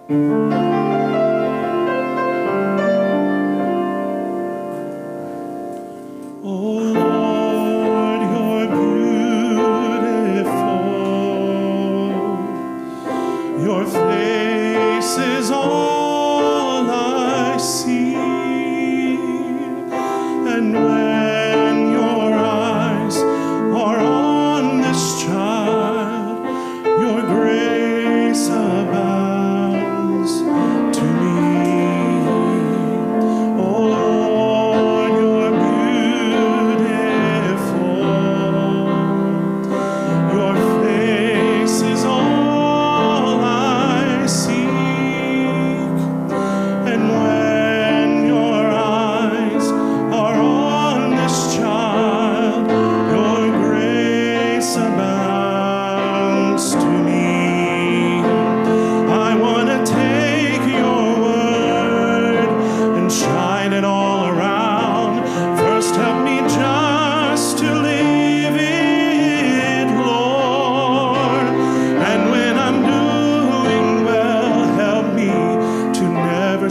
Your face is all I see, and when your eyes are on this child, your grace abounds to me. Oh Lord, you're beautiful. Your face is all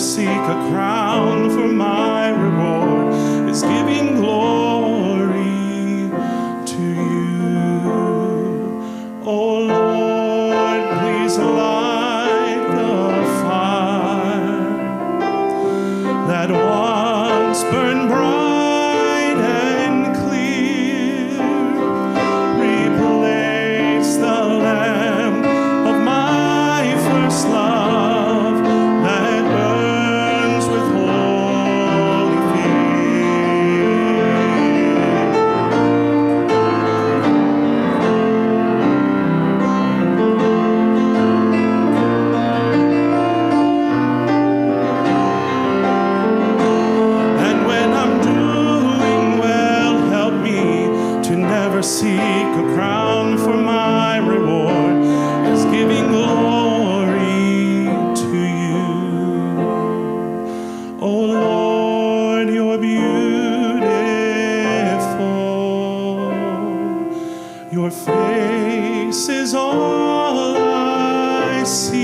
seek a crown, for my reward is giving glory to you. Oh Lord, please light the fire that once burned bright and clear. Replace the lamp of my first love, seek a crown, for my reward is giving glory to you. Oh Lord, you're beautiful. Your face is all I see.